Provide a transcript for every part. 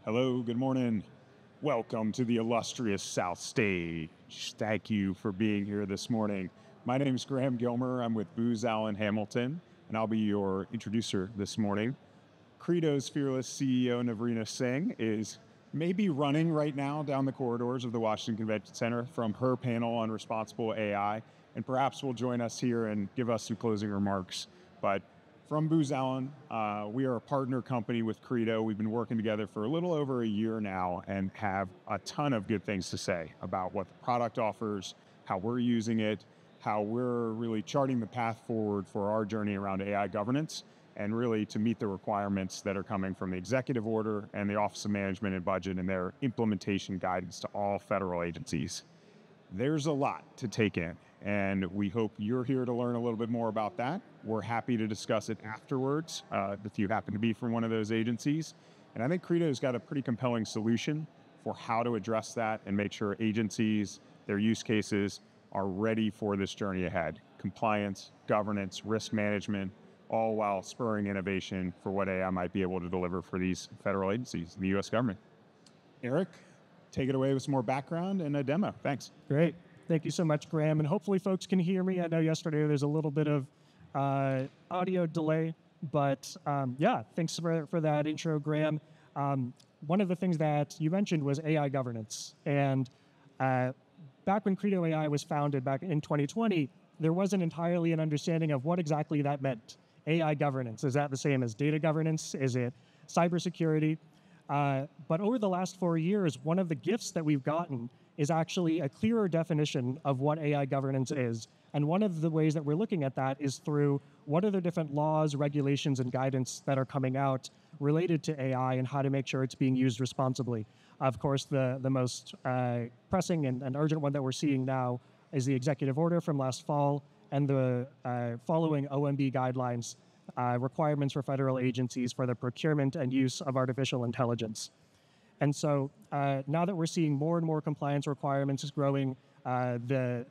Hello, good morning. Welcome to the illustrious South Stage. Thank you for being here this morning. My name is Graham Gilmer. I'm with Booz Allen Hamilton, and I'll be your introducer this morning. Credo's fearless CEO, Navrina Singh, is maybe running right now down the corridors of the Washington Convention Center from her panel on responsible AI, and perhaps will join us here and give us some closing remarks. But from Booz Allen, we are a partner company with Credo. We've been working together for a little over a year now and have a ton of good things to say about what the product offers, how we're using it, how we're really charting the path forward for our journey around AI governance, and really to meet the requirements that are coming from the executive order and the Office of Management and Budget and their implementation guidance to all federal agencies. There's a lot to take in, and we hope you're here to learn a little bit more about that. We're happy to discuss it afterwards if you happen to be from one of those agencies. And I think Credo's got a pretty compelling solution for how to address that and make sure agencies, their use cases, are ready for this journey ahead. Compliance, governance, risk management, all while spurring innovation for what AI might be able to deliver for these federal agencies, the U.S. government. Eric, take it away with some more background and a demo. Thanks. Great. Thank you so much, Graham. And hopefully folks can hear me. I know yesterday there's a little bit of audio delay, but yeah, thanks for that intro, Graham. One of the things that you mentioned was AI governance. And back when Credo AI was founded back in 2020, there wasn't entirely an understanding of what exactly that meant. AI governance, is that the same as data governance? Is it cybersecurity? But over the last 4 years, one of the gifts that we've gotten is actually a clearer definition of what AI governance is. And one of the ways that we're looking at that is through what are the different laws, regulations, and guidance that are coming out related to AI and how to make sure it's being used responsibly. Of course, the most pressing and urgent one that we're seeing now is the executive order from last fall and the following OMB guidelines, requirements for federal agencies for the procurement and use of artificial intelligence. And so now that we're seeing more and more compliance requirements is growing, the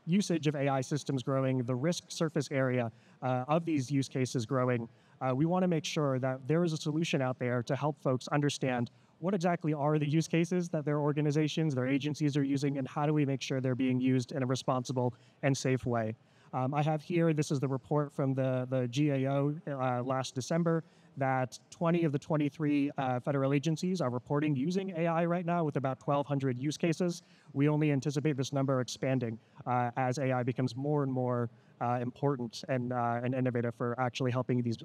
usage of AI systems growing, the risk surface area of these use cases growing, we want to make sure that there is a solution out there to help folks understand what exactly are the use cases that their organizations, their agencies are using, and how do we make sure they're being used in a responsible and safe way. I have here, this is the report from the GAO last December, that 20 of the 23 federal agencies are reporting using AI right now with about 1,200 use cases. We only anticipate this number expanding as AI becomes more and more important and innovative for actually helping these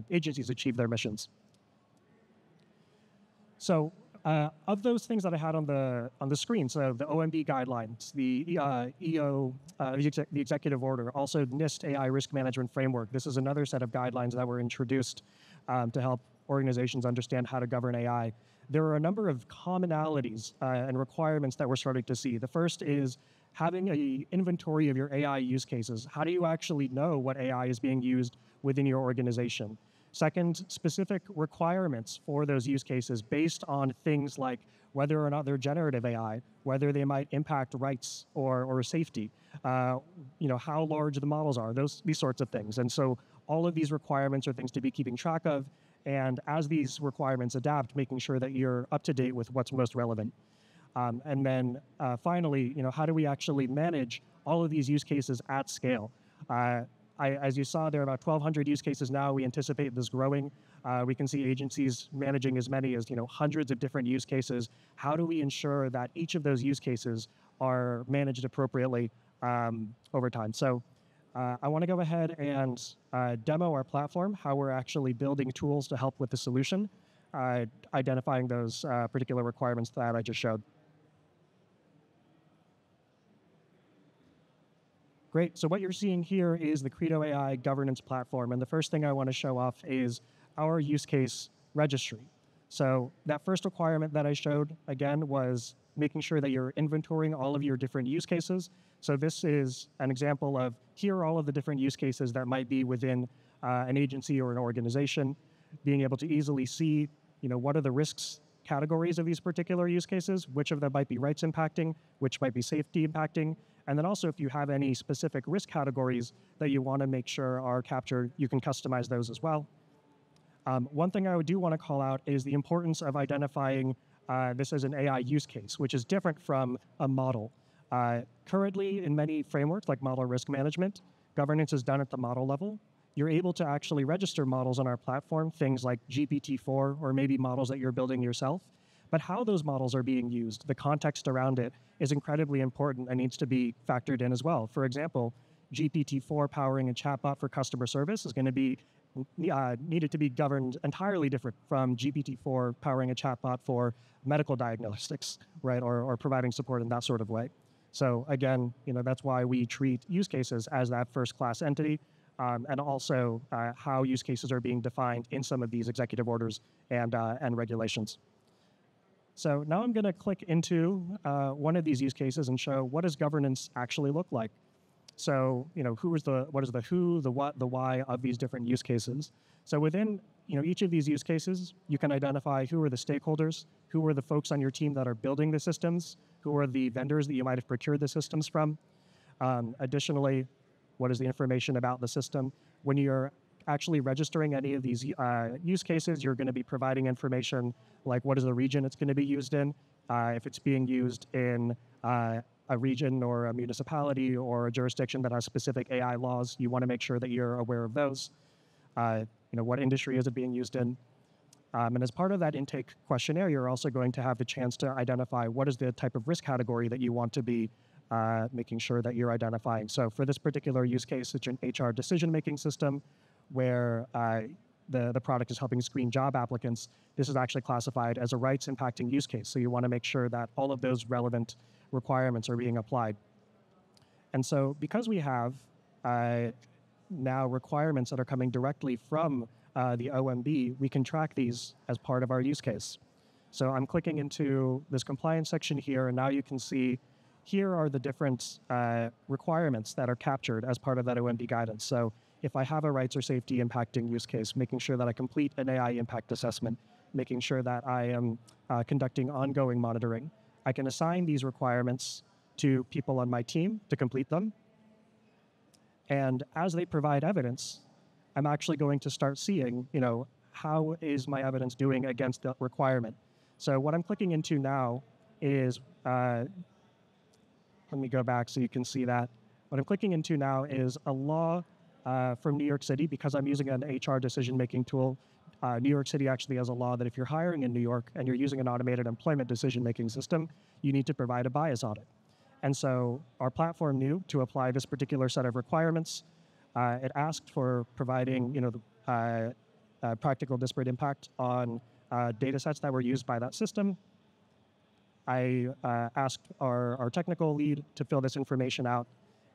agencies achieve their missions. So of those things that I had on the screen, so the OMB guidelines, the EO, the executive order, also NIST AI risk management framework. This is another set of guidelines that were introduced to help organizations understand how to govern AI. There are a number of commonalities and requirements that we're starting to see. The first is having an inventory of your AI use cases. How do you actually know what AI is being used within your organization? Second, specific requirements for those use cases based on things like whether or not they're generative AI, whether they might impact rights or safety, how large the models are, these sorts of things. And so all of these requirements are things to be keeping track of. And as these requirements adapt, making sure that you're up to date with what's most relevant. And then finally, how do we actually manage all of these use cases at scale? As you saw, there are about 1,200 use cases now. We anticipate this growing. We can see agencies managing as many as hundreds of different use cases. How do we ensure that each of those use cases are managed appropriately over time? So I want to go ahead and demo our platform, how we're actually building tools to help with the solution, identifying those particular requirements that I just showed. Great. So what you're seeing here is the Credo AI governance platform. And the first thing I want to show off is our use case registry. So that first requirement that I showed, again, was making sure that you're inventorying all of your different use cases. So this is an example of here are all of the different use cases that might be within an agency or an organization, being able to easily see, what are the risks categories of these particular use cases, which of them might be rights impacting, which might be safety impacting. And then also if you have any specific risk categories that you want to make sure are captured, you can customize those as well. One thing I do want to call out is the importance of identifying this as an AI use case, which is different from a model. Currently, in many frameworks like model risk management, governance is done at the model level. You're able to actually register models on our platform, things like GPT-4 or maybe models that you're building yourself. But how those models are being used, the context around it, is incredibly important and needs to be factored in as well. For example, GPT-4 powering a chatbot for customer service is going to be needed to be governed entirely different from GPT-4 powering a chatbot for medical diagnostics, right, or providing support in that sort of way. So again, that's why we treat use cases as that first-class entity, and also how use cases are being defined in some of these executive orders and regulations. So now I'm going to click into one of these use cases and show what does governance actually look like. So, what is the who, the what, the why of these different use cases. So within, each of these use cases, you can identify who are the stakeholders, who are the folks on your team that are building the systems, who are the vendors that you might have procured the systems from. Additionally, what is the information about the system? When you're actually registering any of these use cases, you're going to be providing information like what is the region it's going to be used in, if it's being used in a region or a municipality or a jurisdiction that has specific AI laws, you want to make sure that you're aware of those. What industry is it being used in? And as part of that intake questionnaire, you're also going to have the chance to identify what is the type of risk category that you want to be making sure that you're identifying. So for this particular use case, it's an HR decision-making system where the product is helping screen job applicants. This is actually classified as a rights-impacting use case. So you want to make sure that all of those relevant requirements are being applied. And so because we have now requirements that are coming directly from the OMB, we can track these as part of our use case. So I'm clicking into this compliance section here, and now you can see here are the different requirements that are captured as part of that OMB guidance. So if I have a rights or safety impacting use case, making sure that I complete an AI impact assessment, making sure that I am conducting ongoing monitoring, I can assign these requirements to people on my team to complete them. And as they provide evidence, I'm actually going to start seeing, how is my evidence doing against the requirement? So what I'm clicking into now is, let me go back so you can see that. What I'm clicking into now is a law from New York City. Because I'm using an HR decision-making tool, New York City actually has a law that if you're hiring in New York and you're using an automated employment decision-making system, you need to provide a bias audit. And so our platform knew to apply this particular set of requirements. It asked for providing, practical disparate impact on data sets that were used by that system. I asked our technical lead to fill this information out,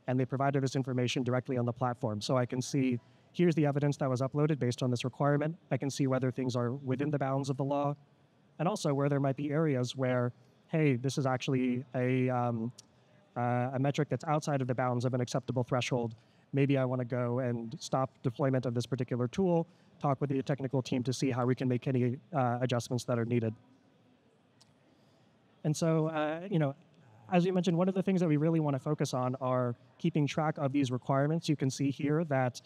and they provided this information directly on the platform. So I can see, here's the evidence that was uploaded based on this requirement. I can see whether things are within the bounds of the law, and also where there might be areas where, hey, this is actually a metric that's outside of the bounds of an acceptable threshold. Maybe I want to go and stop deployment of this particular tool, talk with the technical team to see how we can make any adjustments that are needed. And so, as you mentioned, one of the things that we really want to focus on are keeping track of these requirements. You can see here that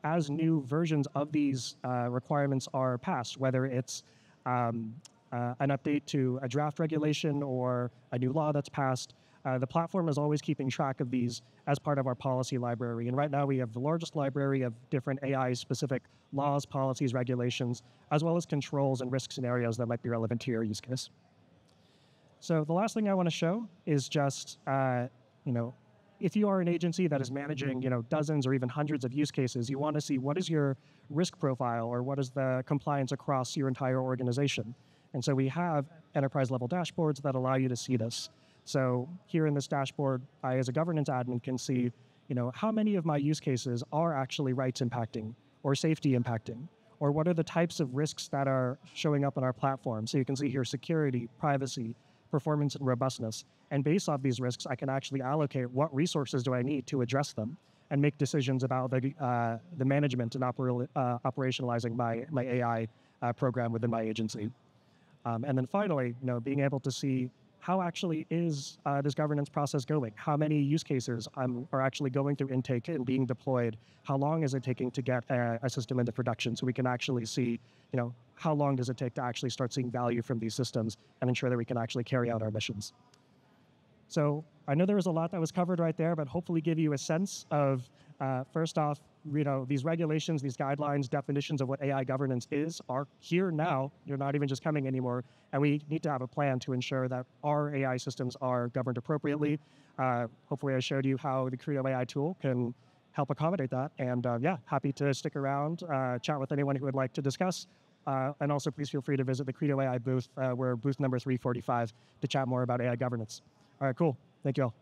as new versions of these requirements are passed, whether it's an update to a draft regulation or a new law that's passed, the platform is always keeping track of these as part of our policy library. And right now we have the largest library of different AI-specific laws, policies, regulations, as well as controls and risk scenarios that might be relevant to your use case. So the last thing I want to show is just, if you are an agency that is managing, dozens or even hundreds of use cases, you want to see what is your risk profile or what is the compliance across your entire organization. And so we have enterprise-level dashboards that allow you to see this. So here in this dashboard, I, as a governance admin, can see, how many of my use cases are actually rights impacting or safety impacting, or what are the types of risks that are showing up on our platform. So you can see here security, privacy, performance, and robustness. And based off these risks, I can actually allocate what resources do I need to address them and make decisions about the management and operationalizing my AI program within my agency. And then finally, being able to see how actually is this governance process going? How many use cases are actually going through intake and being deployed? How long is it taking to get a system into production, so we can actually see, how long does it take to actually start seeing value from these systems and ensure that we can actually carry out our missions? So I know there was a lot that was covered right there, but hopefully give you a sense of, first off, these regulations, these guidelines, definitions of what AI governance is are here now. They're not even just coming anymore. And we need to have a plan to ensure that our AI systems are governed appropriately. Hopefully I showed you how the Credo AI tool can help accommodate that. And yeah, happy to stick around, chat with anyone who would like to discuss. And also please feel free to visit the Credo AI booth. We're booth number 345 to chat more about AI governance. All right, cool. Thank you all.